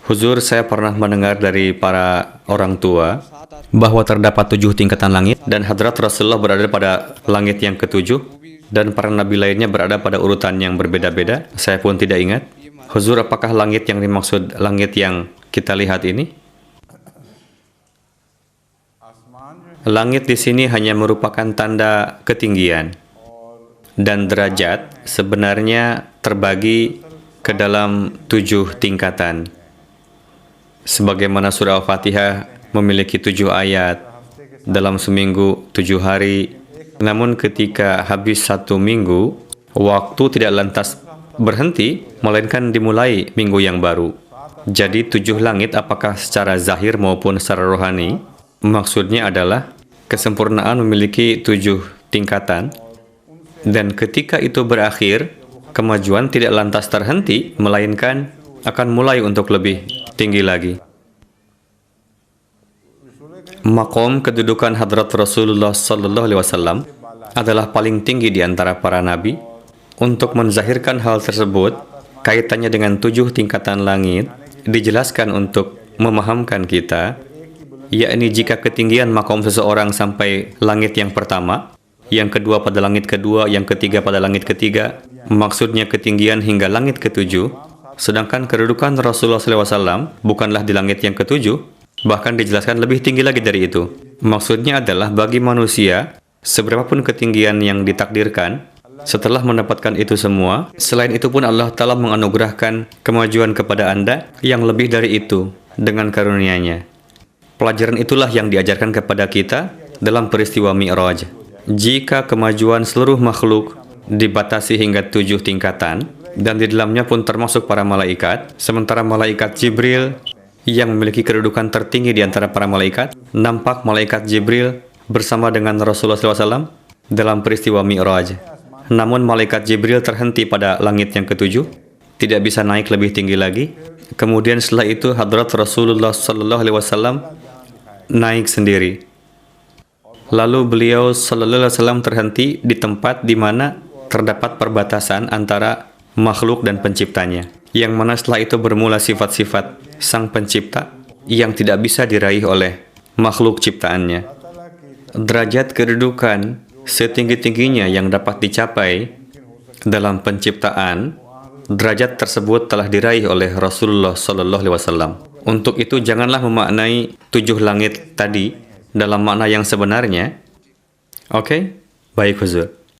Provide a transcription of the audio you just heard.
Huzur, saya pernah mendengar dari para orang tua bahwa terdapat 7 tingkatan langit dan hadrat Rasulullah berada pada langit yang ketujuh dan para nabi lainnya berada pada urutan yang berbeda-beda. Saya pun tidak ingat. Huzur, apakah langit yang dimaksud langit yang kita lihat ini? Langit di sini hanya merupakan tanda ketinggian dan derajat sebenarnya terbagi ke dalam 7 tingkatan. Sebagaimana surah Al-Fatihah memiliki 7 ayat dalam seminggu 7 hari, namun ketika habis 1 minggu, waktu tidak lantas berhenti, melainkan dimulai minggu yang baru. Jadi 7 langit apakah secara zahir maupun secara rohani, maksudnya adalah kesempurnaan memiliki 7 tingkatan, dan ketika itu berakhir, kemajuan tidak lantas terhenti, melainkan akan mulai untuk lebih tinggi lagi. Maqam kedudukan hadrat Rasulullah Sallallahu Alaihi Wasallam adalah paling tinggi di antara para nabi. Untuk menzahirkan hal tersebut, kaitannya dengan 7 tingkatan langit, dijelaskan untuk memahamkan kita, yakni jika ketinggian maqam seseorang sampai langit yang pertama, yang kedua pada langit kedua, yang ketiga pada langit ketiga, maksudnya ketinggian hingga langit ketujuh, sedangkan kedudukan Rasulullah SAW bukanlah di langit yang ketujuh, bahkan dijelaskan lebih tinggi lagi dari itu. Maksudnya adalah bagi manusia, seberapapun ketinggian yang ditakdirkan, setelah mendapatkan itu semua, selain itu pun Allah Ta'ala menganugerahkan kemajuan kepada Anda yang lebih dari itu dengan karunia-Nya. Pelajaran itulah yang diajarkan kepada kita dalam peristiwa Mi'raj. Jika kemajuan seluruh makhluk dibatasi hingga 7 tingkatan, dan di dalamnya pun termasuk para malaikat, sementara malaikat Jibril yang memiliki kedudukan tertinggi di antara para malaikat, nampak malaikat Jibril bersama dengan Rasulullah SAW dalam peristiwa Mi'raj. Namun malaikat Jibril terhenti pada langit yang ketujuh, tidak bisa naik lebih tinggi lagi. Kemudian setelah itu hadrat Rasulullah SAW naik sendiri. Lalu beliau SAW terhenti di tempat di mana terdapat perbatasan antara makhluk dan penciptanya, yang mana setelah itu bermula sifat-sifat sang pencipta yang tidak bisa diraih oleh makhluk ciptaannya. Derajat kedudukan setinggi-tingginya yang dapat dicapai dalam penciptaan, derajat tersebut telah diraih oleh Rasulullah SAW. Untuk itu janganlah memaknai 7 langit tadi dalam makna yang sebenarnya. Oke? Baik, Huzur.